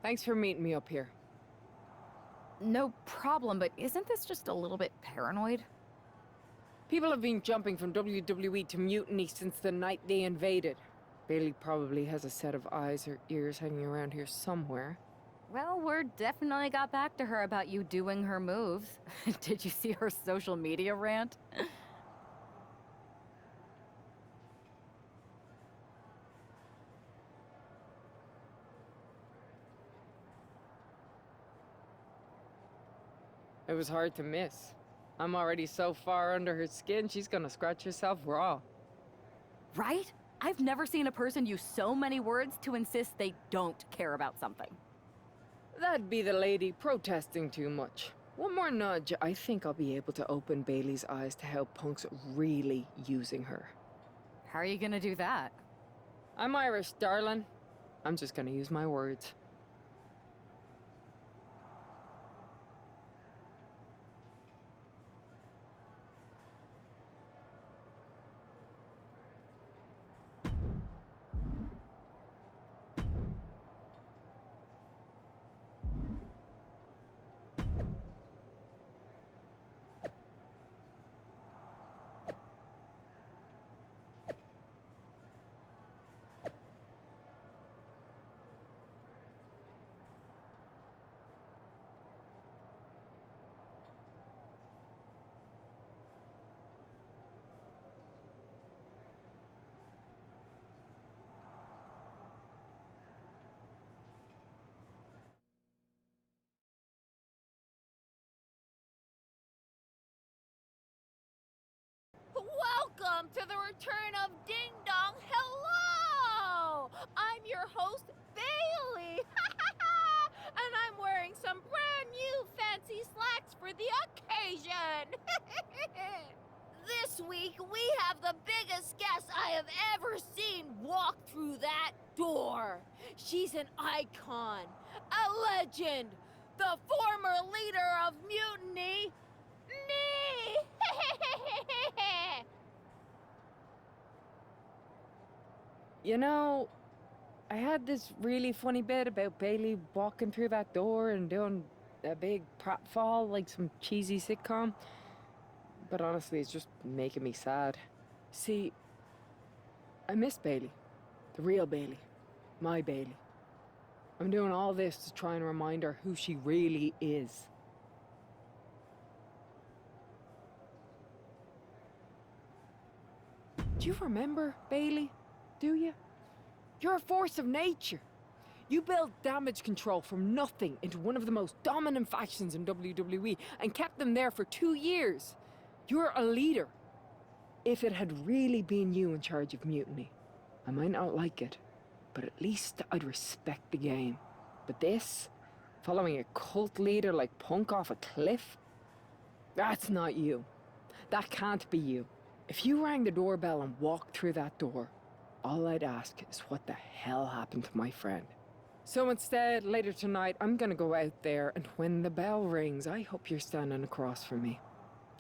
Thanks for meeting me up here. No problem, but isn't this just a little bit paranoid? People have been jumping from WWE to Mutiny since the night they invaded. Bailey probably has a set of eyes or ears hanging around here somewhere. Well, word definitely got back to her about you doing her moves. Did you see her social media rant? It was hard to miss. I'm already so far under her skin, she's gonna scratch herself raw. Right? I've never seen a person use so many words to insist they don't care about something. That'd be the lady protesting too much. One more nudge, I think I'll be able to open Bailey's eyes to how Punk's really using her. How are you gonna do that? I'm Irish, darling. I'm just gonna use my words. Welcome to the return of Ding Dong. Hello! I'm your host, Bailey. And I'm wearing some brand new fancy slacks for the occasion. This week, we have the biggest guest I have ever seen walk through that door. She's an icon, a legend, the former leader of Mutiny, me! You know, I had this really funny bit about Bailey walking through that door and doing a big pratfall like some cheesy sitcom. But honestly, it's just making me sad. See, I miss Bailey. The real Bailey. My Bailey. I'm doing all this to try and remind her who she really is. Do you remember, Bailey? Do you? You're a force of nature. You built damage control from nothing into one of the most dominant factions in WWE and kept them there for 2 years. You're a leader. If it had really been you in charge of Mutiny, I might not like it, but at least I'd respect the game. But this, following a cult leader like Punk off a cliff, that's not you. That can't be you. If you rang the doorbell and walked through that door, all I'd ask is what the hell happened to my friend. So instead, later tonight, I'm gonna go out there, and when the bell rings, I hope you're standing across from me.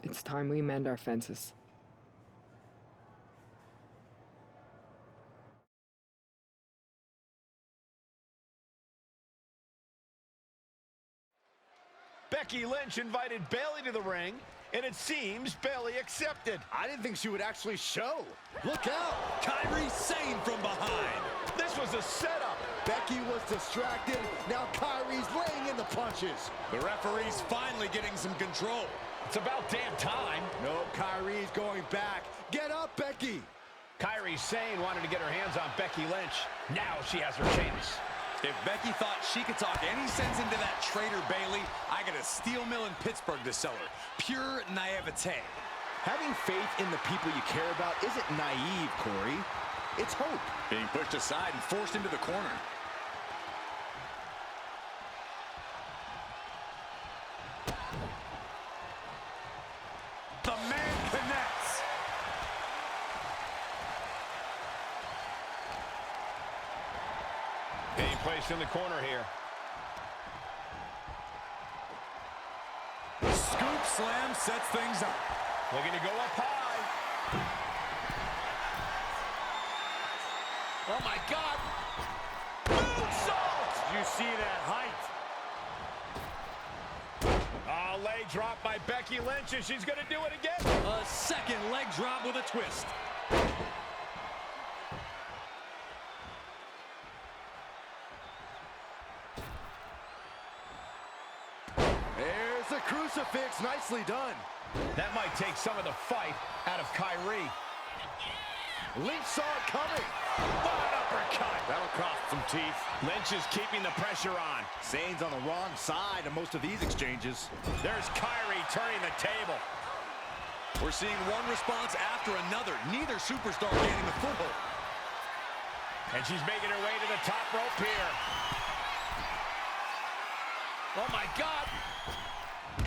It's time we mend our fences. Becky Lynch invited Bailey to the ring, and it seems Bailey accepted. I didn't think she would actually show. Look out! Kyrie Sane from behind. This was a setup. Becky was distracted. Now Kyrie's laying in the punches. The referee's finally getting some control. It's about damn time. No, Kyrie's going back. Get up, Becky. Kyrie Sane wanted to get her hands on Becky Lynch. Now she has her chance. If Becky thought she could talk any sense into that traitor Bailey, I got a steel mill in Pittsburgh to sell her. Pure naivete. Having faith in the people you care about isn't naive, Corey. It's hope. Being pushed aside and forced into the corner. The man connects. Being placed in the corner here. Scoop slam sets things up. Looking to go up high. Oh, my God. Moonsault! you see that height? Oh, leg drop by Becky Lynch, and she's going to do it again. A second leg drop with a twist. There's a crucifix. Nicely done. That might take some of the fight out of Kyrie. Lynch saw it coming. What an uppercut. That'll cost some teeth. Lynch is keeping the pressure on. Zayn's on the wrong side of most of these exchanges. There's Kyrie turning the table. We're seeing one response after another. Neither superstar gaining the foothold. And she's making her way to the top rope here. Oh, my God.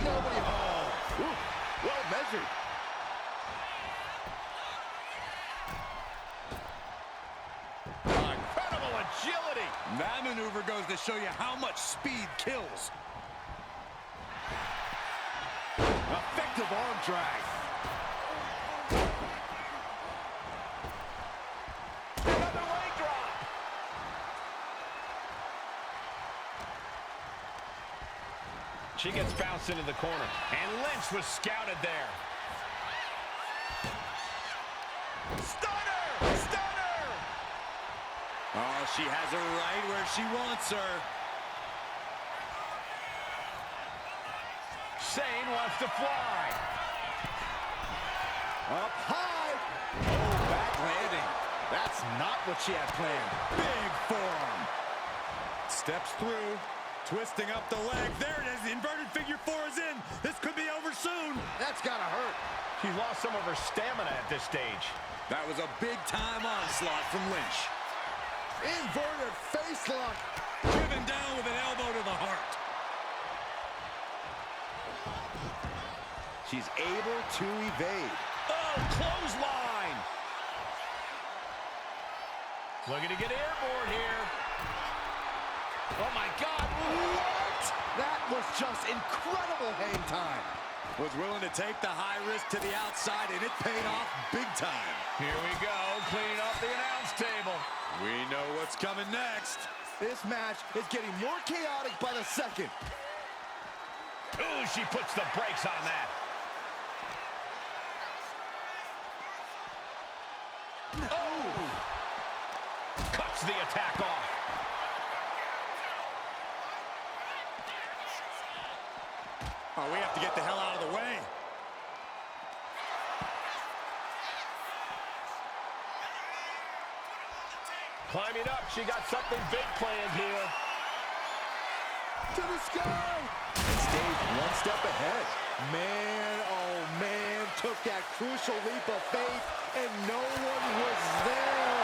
Nobody home. Ooh, well measured. Incredible agility. That maneuver goes to show you how much speed kills. Effective arm drag. Another leg drop. She gets bounced into the corner. And Lynch was scouted there. Stunner! Stunner! Oh, she has her right where she wants her. Zayn wants to fly. Up high. Oh, back landing. That's not what she had planned. Big forearm. Steps through. Twisting up the leg. There it is. The inverted figure four is in. This could be over soon. That's gotta hurt. She's lost some of her stamina at this stage. That was a big-time onslaught from Lynch. Inverted face lock. Driven down with an elbow to the heart. She's able to evade. Oh, clothesline. Looking to get airborne here. Oh, my God. What? That was just incredible hang time. Was willing to take the high risk to the outside, and it paid off big time. Here we go, cleaning up the announce table. We know what's coming next. This match is getting more chaotic by the second. Ooh, she puts the brakes on that. Oh! Cuts the attack off. Oh, we have to get the hell out of the way. Climbing up, she got something big planned here. To the sky. And stayed one step ahead. Man, oh man, took that crucial leap of faith, and no one was there.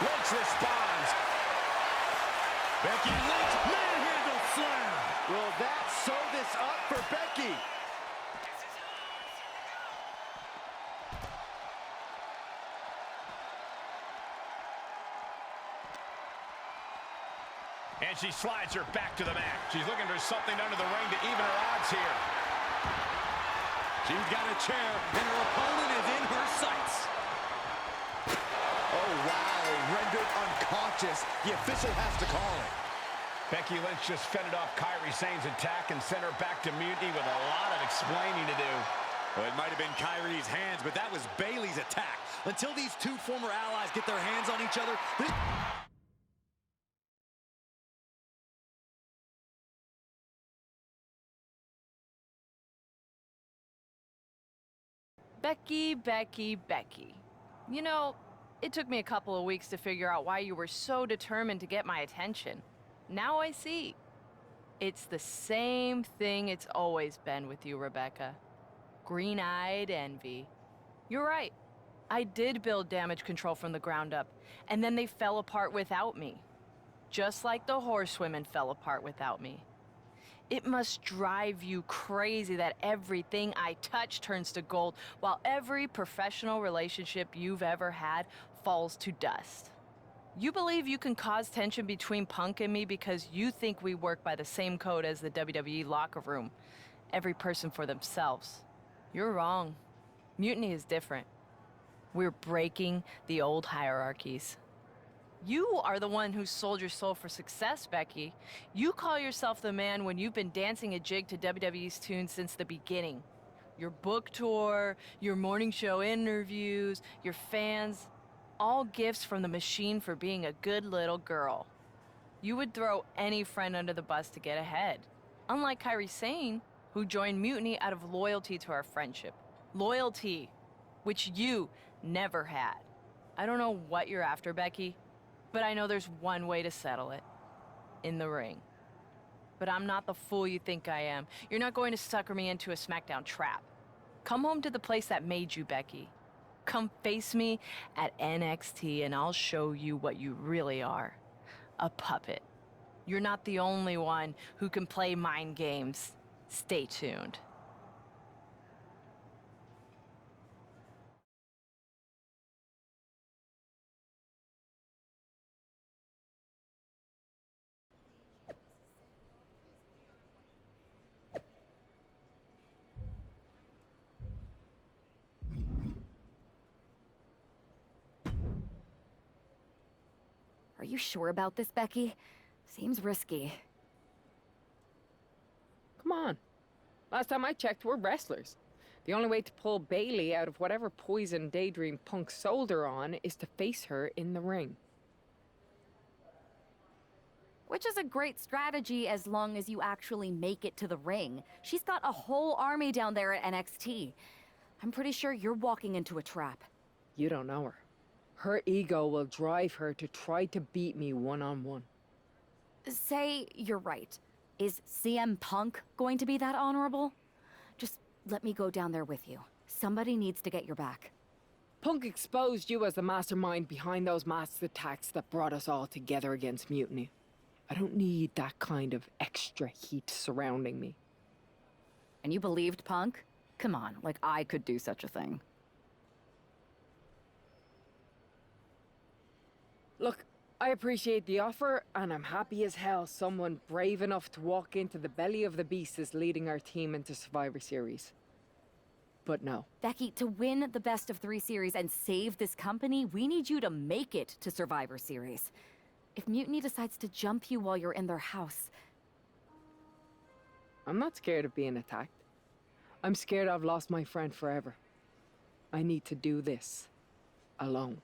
Lynch responds. Becky Lynch, manhandle slam. Will that sew this up for Becky? And she slides her back to the mat. She's looking for something under the ring to even her odds here. She's got a chair, and her opponent is in her sights. Oh, wow, rendered unconscious. The official has to call it. Becky Lynch just fended off Kyrie Sane's attack and sent her back to mutiny with a lot of explaining to do. Well, it might have been Kyrie's hands, but that was Bayley's attack. Until these two former allies get their hands on each other, Becky, Becky, Becky. You know, it took me a couple of weeks to figure out why you were so determined to get my attention. Now I see. It's the same thing it's always been with you, Rebecca. Green-eyed envy. You're right. I did build damage control from the ground up, and then they fell apart without me. Just like the horsewomen fell apart without me. It must drive you crazy that everything I touch turns to gold, while every professional relationship you've ever had falls to dust. You believe you can cause tension between Punk and me because you think we work by the same code as the WWE locker room. Every person for themselves. You're wrong. Mutiny is different. We're breaking the old hierarchies. You are the one who sold your soul for success, Becky. You call yourself the man when you've been dancing a jig to WWE's tune since the beginning. Your book tour, your morning show interviews, your fans, all gifts from the machine for being a good little girl. You would throw any friend under the bus to get ahead. Unlike Myrise Sane, who joined Mutiny out of loyalty to our friendship. Loyalty, which you never had. I don't know what you're after, Becky, but I know there's one way to settle it. In the ring. But I'm not the fool you think I am. You're not going to sucker me into a SmackDown trap. Come home to the place that made you, Becky. Come face me at NXT and I'll show you what you really are. A puppet. You're not the only one who can play mind games. Stay tuned. Are you sure about this, Becky? Seems risky. Come on. Last time I checked, we're wrestlers. The only way to pull Bailey out of whatever poison daydream Punk sold her on is to face her in the ring. Which is a great strategy as long as you actually make it to the ring. She's got a whole army down there at NXT. I'm pretty sure you're walking into a trap. You don't know her. Her ego will drive her to try to beat me one-on-one. Say you're right. Is CM Punk going to be that honorable? Just let me go down there with you. Somebody needs to get your back. Punk exposed you as the mastermind behind those masked attacks that brought us all together against Mutiny. I don't need that kind of extra heat surrounding me. And you believed Punk? Come on, like I could do such a thing. Look, I appreciate the offer, and I'm happy as hell someone brave enough to walk into the belly of the beast is leading our team into Survivor Series. But no. Becky, to win the best of 3 series and save this company, we need you to make it to Survivor Series. If Mutiny decides to jump you while you're in their house... I'm not scared of being attacked. I'm scared I've lost my friend forever. I need to do this alone.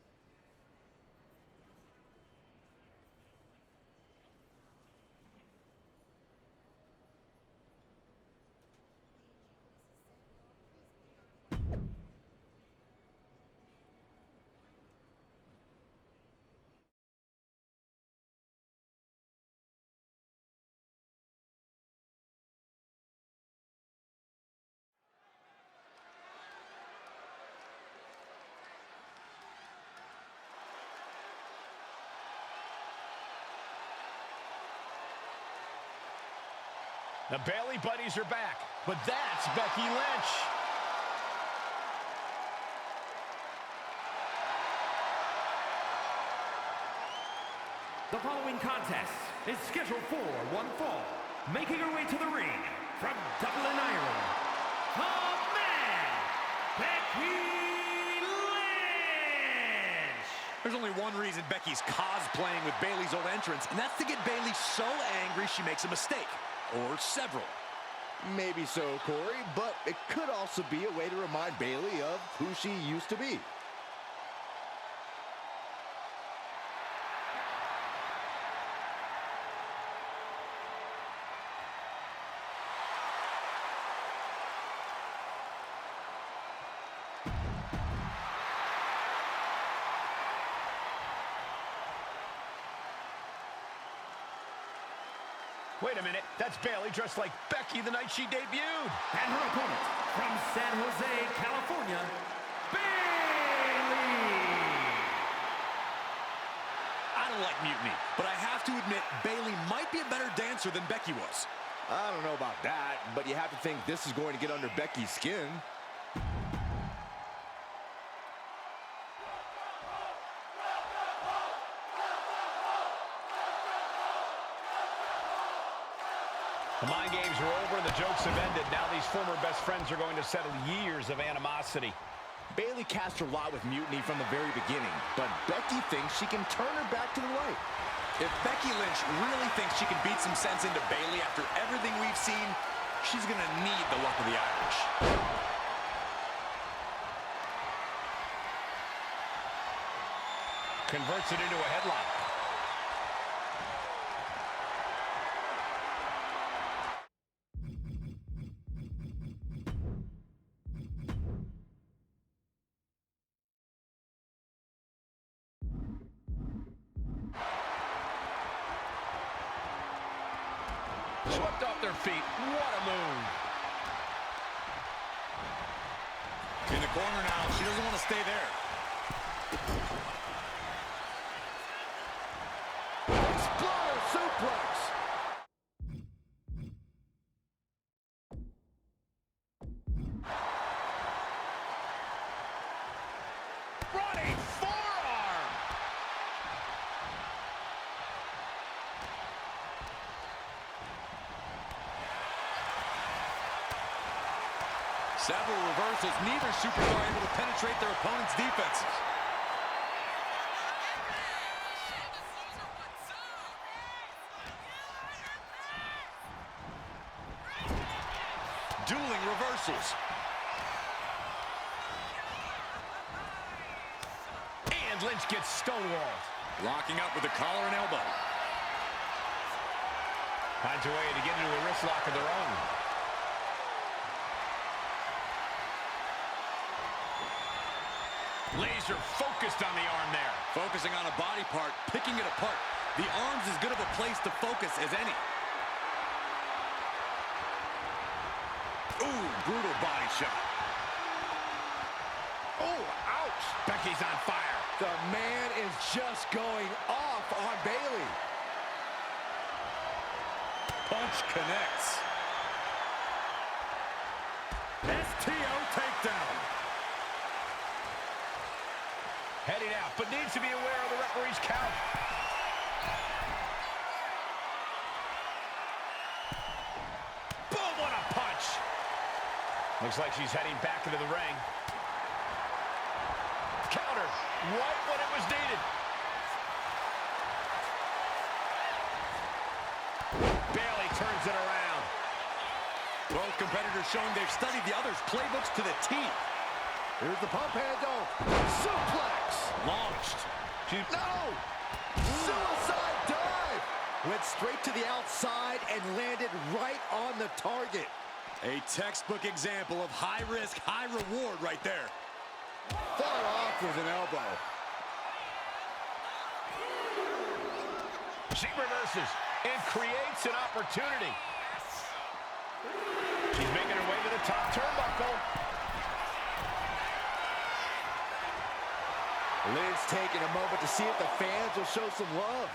The Bailey buddies are back, but that's Becky Lynch. The following contest is scheduled for one fall. Making her way to the ring from Dublin, Ireland, the man, Becky Lynch! There's only one reason Becky's cosplaying with Bailey's old entrance, and that's to get Bailey so angry she makes a mistake. Or several. Maybe so, Corey, but it could also be a way to remind Bailey of who she used to be. Wait a minute, that's Bailey dressed like Becky the night she debuted. And her opponent from San Jose, California, Bailey! I don't like Mutiny, but I have to admit Bailey might be a better dancer than Becky was. I don't know about that, but you have to think this is going to get under Becky's skin. The mind games are over and the jokes have ended. Now these former best friends are going to settle years of animosity. Bayley cast her lot with mutiny from the very beginning, but Becky thinks she can turn her back to the light. If Becky Lynch really thinks she can beat some sense into Bayley after everything we've seen, she's gonna need the luck of the Irish. Converts it into a headlock. Swept off their feet. What a move. In the corner now. She doesn't want to stay there. Exploder suplex. Running forearm. Several reversals. Neither superstar able to penetrate their opponent's defenses. Dueling reversals. And Lynch gets stonewalled. Locking up with the collar and elbow. Finds a way to get into a wrist lock of their own. Laser focused on the arm there. Focusing on a body part, picking it apart. The arm's as good of a place to focus as any. Ooh, brutal body shot. Oh, ouch. Becky's on fire. The man is just going off on Bayley. Punch connects. STO takedown. Heading out, but needs to be aware of the referee's count. Boom, what a punch. Looks like she's heading back into the ring. Counter, right when it was needed. Bayley turns it around. Both competitors showing they've studied the other's playbooks to the T. Here's the pump handle. Suplex. Launched. No! Suicide dive! Went straight to the outside and landed right on the target. A textbook example of high risk, high reward right there. Far off with an elbow. She reverses and creates an opportunity. She's making her way to the top turnbuckle. Liz taking a moment to see if the fans will show some love.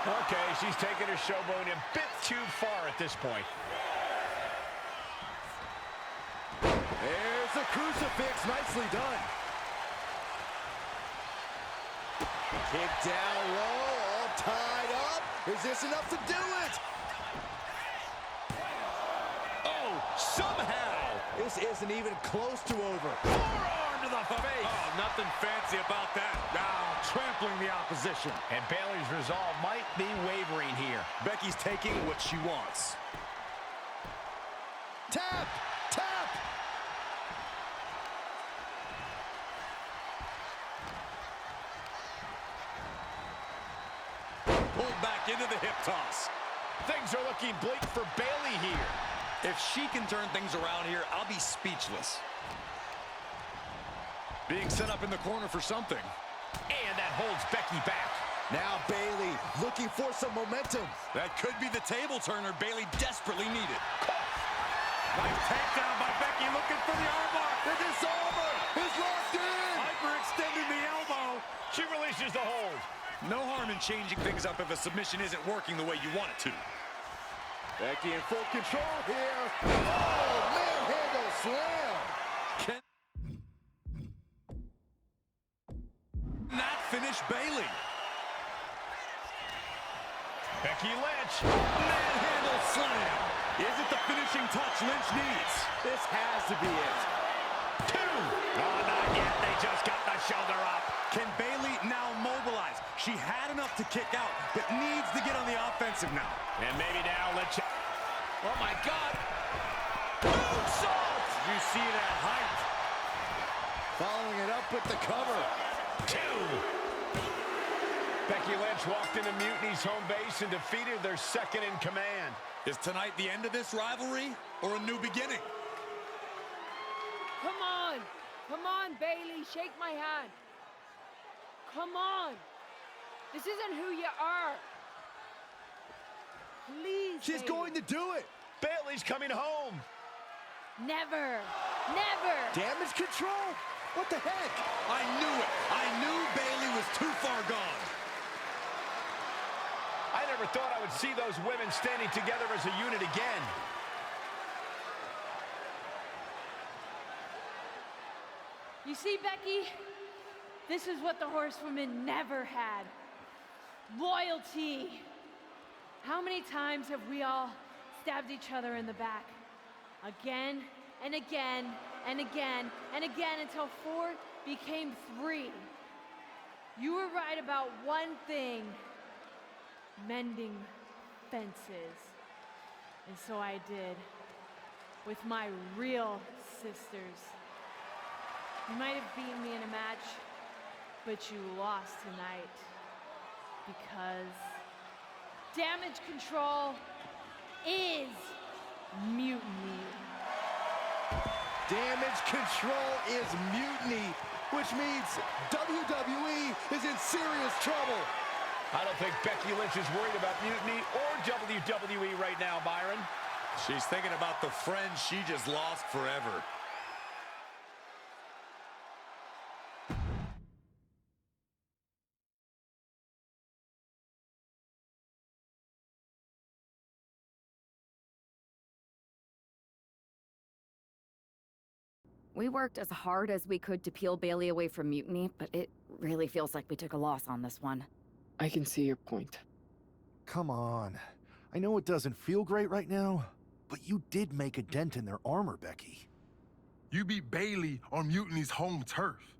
Okay, she's taking her showboat a bit too far at this point. There's the crucifix, nicely done. Kick down low, all tied up. Is this enough to do it? Oh, somehow. This isn't even close to over. Forearm to the face. Oh, nothing fancy about that. Now, trampling the opposition. And Bayley's resolve might be wavering here. Becky's taking what she wants. Tap! Tap! Pulled back into the hip toss. Things are looking bleak for Bayley here. If she can turn things around here, I'll be speechless. Being set up in the corner for something. And that holds Becky back. Now Bayley looking for some momentum. That could be the table turner Bayley desperately needed. Nice takedown by Becky, looking for the armbar. The disarmer is locked in. Hyperextended the elbow. She releases the hold. No harm in changing things up if a submission isn't working the way you want it to. Becky in full control here. Oh, manhandle slam. Can not finish Bayley. Becky Lynch. Manhandle slam. Is it the finishing touch Lynch needs? This has to be it. shoulder up. Can Bayley now mobilize? She had enough to kick out, but needs to get on the offensive now. And maybe now let's... Oh my God! Moonsault! You see that height? Following it up with the cover. 2. Becky Lynch walked into Mutiny's home base and defeated their second in command. Is tonight the end of this rivalry or a new beginning? Come on! Come on, Bailey, shake my hand. Come on! This isn't who you are. Please, She's Bailey. going to do it. Bailey's coming home. Never. Never. Damage control? What the heck? I knew it. I knew Bayley was too far gone. I never thought I would see those women standing together as a unit again. You see, Becky? This is what the horsewomen never had. Loyalty. How many times have we all stabbed each other in the back? Again and again and again and again until 4 became 3. You were right about one thing. Mending fences. And so I did. With my real sisters. You might have beaten me in a match, but you lost tonight. Because damage control is mutiny. Damage control is mutiny, which means WWE is in serious trouble. I don't think Becky Lynch is worried about mutiny or WWE right now, Byron. She's thinking about the friends she just lost forever. We worked as hard as we could to peel Bailey away from Mutiny, but it really feels like we took a loss on this one. I can see your point. Come on. I know it doesn't feel great right now, but you did make a dent in their armor, Becky. You beat Bailey on Mutiny's home turf.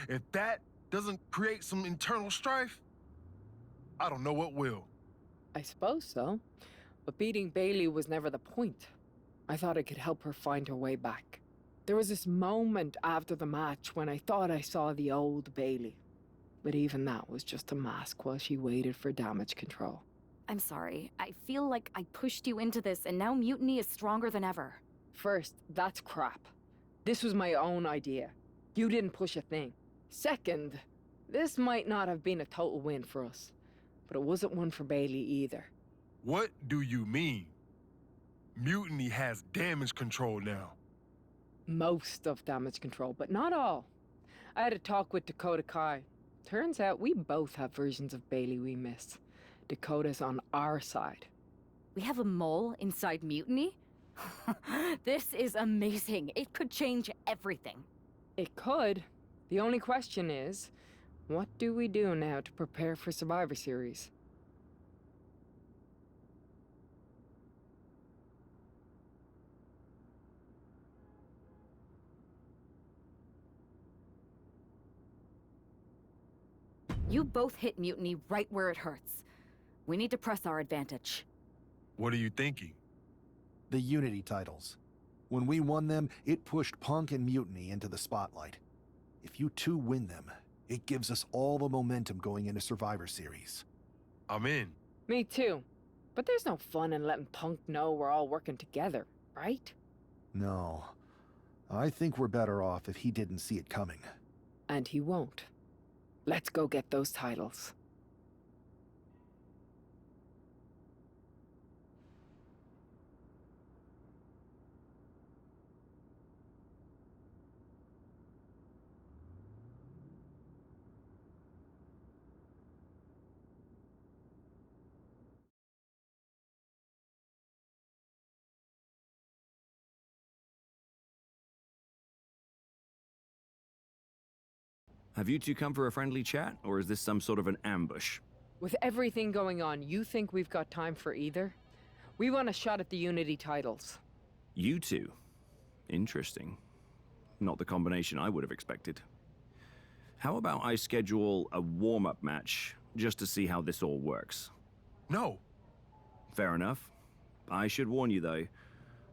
If that doesn't create some internal strife, I don't know what will. I suppose so. But beating Bailey was never the point. I thought I could help her find her way back. There was this moment after the match when I thought I saw the old Bailey. But even that was just a mask while she waited for damage control. I'm sorry. I feel like I pushed you into this, and now Mutiny is stronger than ever. First, that's crap. This was my own idea. You didn't push a thing. Second, this might not have been a total win for us. But it wasn't one for Bailey either. What do you mean? Mutiny has damage control now. Most of damage control, but not all. I had a talk with Dakota Kai. Turns out we both have versions of Bailey we miss. Dakota's on our side. We have a mole inside Mutiny? This is amazing. It could change everything. It could. The only question is, what do we do now to prepare for Survivor Series? You both hit Mutiny right where it hurts. We need to press our advantage. What are you thinking? The Unity titles. When we won them, it pushed Punk and Mutiny into the spotlight. If you two win them, it gives us all the momentum going into Survivor Series. I'm in. Me too. But there's no fun in letting Punk know we're all working together, right? No. I think we're better off if he didn't see it coming. And he won't. Let's go get those titles. Have you two come for a friendly chat, or is this some sort of an ambush? With everything going on, you think we've got time for either? We want a shot at the Unity titles. You two? Interesting. Not the combination I would have expected. How about I schedule a warm-up match just to see how this all works? No. Fair enough. I should warn you though,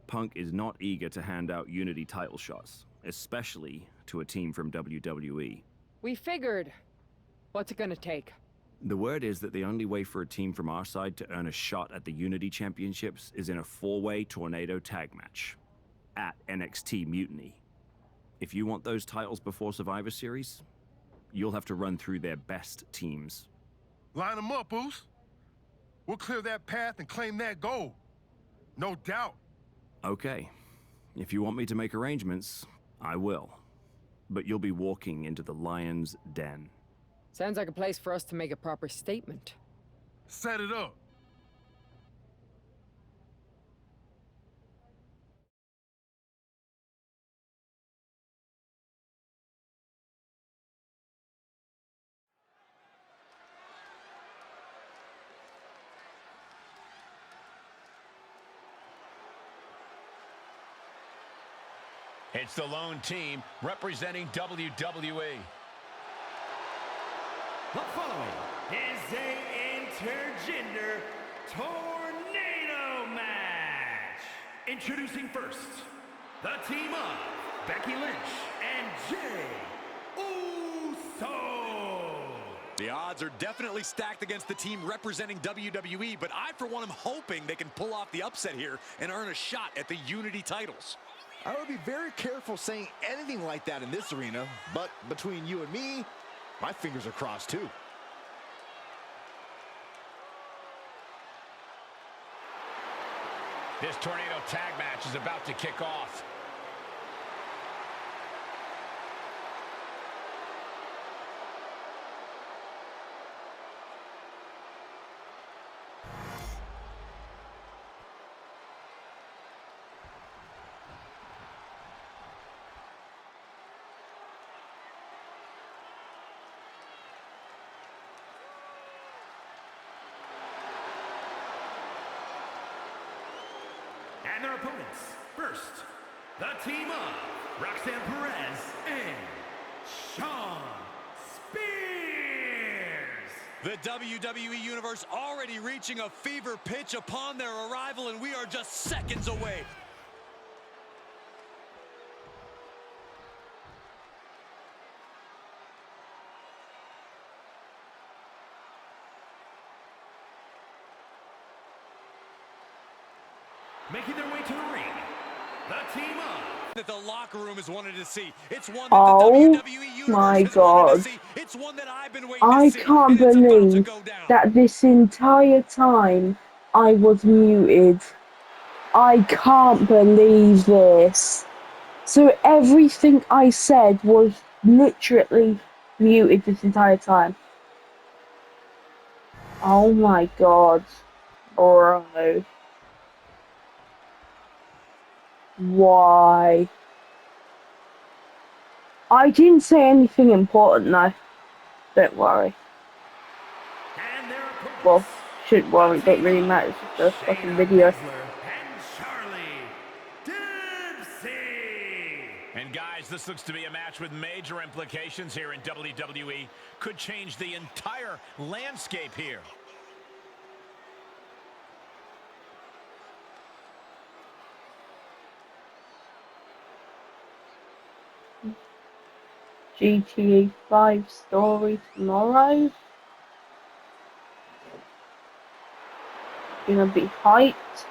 Punk is not eager to hand out Unity title shots, especially to a team from WWE. We figured. What's it gonna take? The word is that the only way for a team from our side to earn a shot at the Unity Championships is in a 4-way tornado tag match at NXT Mutiny. If you want those titles before Survivor Series, you'll have to run through their best teams. Line them up, Boost. We'll clear that path and claim that gold. No doubt. Okay. If you want me to make arrangements, I will. But you'll be walking into the Lion's Den. Sounds like a place for us to make a proper statement. Set it up. It's the lone team representing WWE. The following is a intergender tornado match. Introducing first, the team of Becky Lynch and Jey Uso. The odds are definitely stacked against the team representing WWE, but I, for one, am hoping they can pull off the upset here and earn a shot at the Unity titles. I would be very careful saying anything like that in this arena, but between you and me, my fingers are crossed too. This tornado tag match is about to kick off. And their opponents, first, the team of Roxanne Perez and Shawn Spears. The WWE Universe already reaching a fever pitch upon their arrival, and we are just seconds away. Making their way to the ring, the team of... That the locker room has wanted to see. It's one that Oh the WWE Universe my has wanted God. to see. It's one that I've been waiting I to see. can't and it's about to believe go down. that this entire time I was muted. I can't believe this. So everything I said was literally muted this entire time. Oh my God. Bro. Why? I didn't say anything important though. Don't worry. And their opponents, Well, shouldn't worry, don't really matter, it's just a fucking video. and Charlie Dempsey. And guys, this looks to be a match with major implications here in WWE. Could change the entire landscape here. GTA 5 story tomorrow. Gonna be hyped.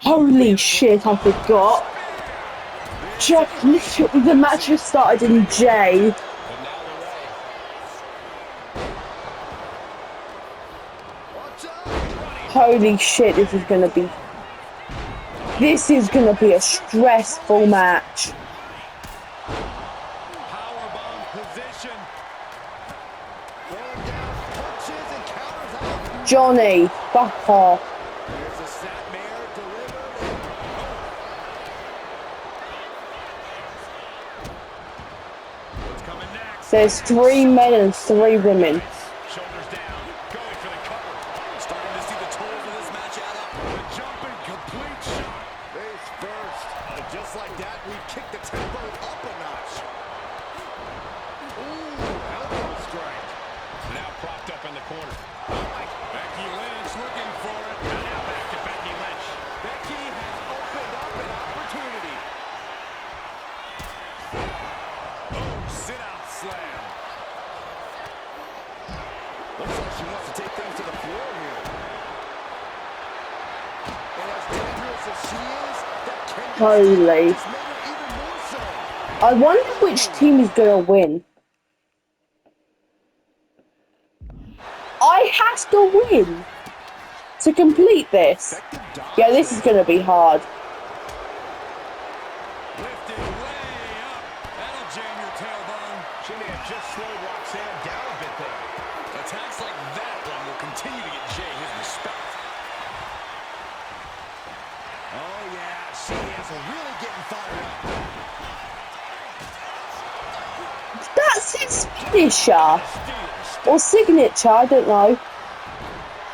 Holy shit, I forgot. Just literally the match has started in J. Holy shit, this is gonna be... This is gonna be a stressful match. Powerbomb position. Throwing down punches and counters out. Johnny, fuck off. Here's a snapmare delivered. What's coming next? There's 3 men and 3 women. Shoulders down, going for the cover. Starting to see the tools of this match add up. The jumping complete shot. Face first. And just like that, we kick the tempo up a notch. Ooh, elbow strike. Now propped up in the corner. Becky Lynch looking for it. And now back to Becky Lynch. Becky has opened up an opportunity. Oh, sit-out slam. Looks like she wants to take things to the floor here. And as dangerous as she is, that Kendrick Holy. just made her even more so. I wonder which team is gonna win. I have to win to complete this. Yeah, this is gonna be hard. Lifted way up. That'll jam your tailbone. She may have just slowed Roxanne down a bit there. Attacks like that one will continue to get Jay his respect. Oh, yeah, she is really getting fired up. That's his finisher. Or signature, I don't know.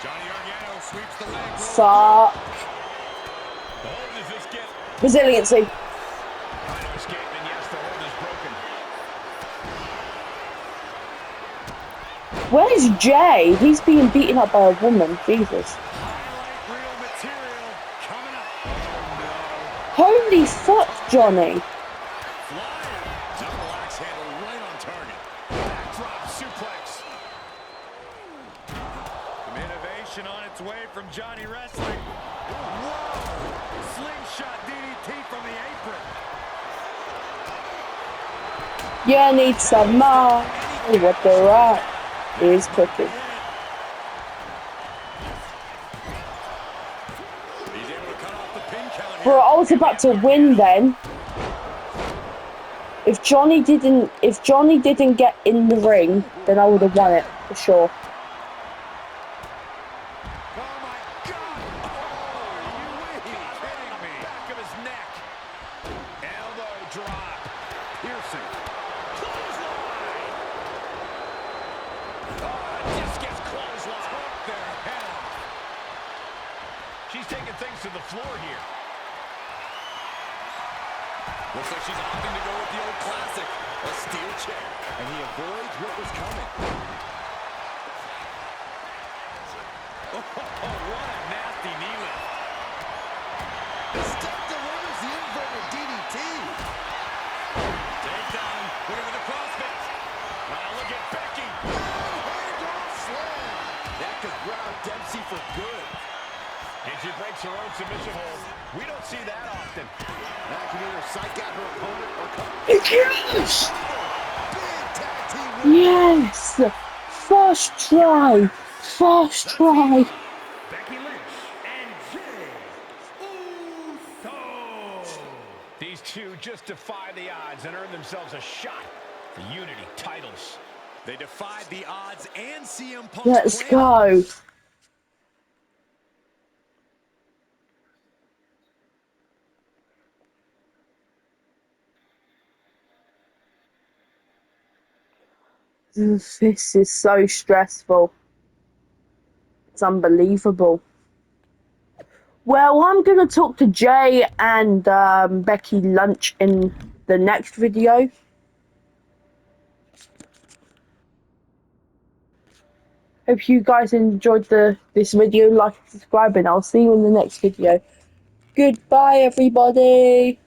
Johnny Gargano sweeps the leg. Fuck. The hold does this get? Resiliency. Trying to escape, and yes, the hold is broken. Where's Jay? He's being beaten up by a woman. Jesus. Highlight reel material coming up. Holy fuck, Johnny. Flying. Double axe handle right on target. Backdrop suplex. Some innovation on its way from Johnny Wrestling. Whoa! Slingshot DDT from the apron. You need some more. What the rat is cooking. He's able to cut off the pin count here. Bro, I was about to win then. If Johnny didn't get in the ring, then I would have won it for sure. Oh my God! Oh, are you kidding me? Back of his neck. Elbow drop. Piercing. Clothesline. Just gets clothesline. Hook their head off. She's taking things to the floor here. Looks like she's opting to go with the old classic, a steel chair. And he avoids what was coming. Oh, what a nasty knee lift. The step delivers the inverted DDT. Takedown, looking for the crossface. Now look at Becky. One-hand slam. That could ground Dempsey for good. And she breaks her own submission hold. We don't see that often. That can either psych out her opponent or come. Yes! Big tag team win. Yes! First try! First try! Becky Lynch and Jay Uso. These two just defy the odds and earn themselves a shot for Unity titles. They defied the odds and CM Punk's Let's plan. go! This is so stressful. It's unbelievable. Well, I'm going to talk to Jay and Becky Lynch in the next video. Hope you guys enjoyed this video. Like and subscribe, and I'll see you in the next video. Goodbye, everybody.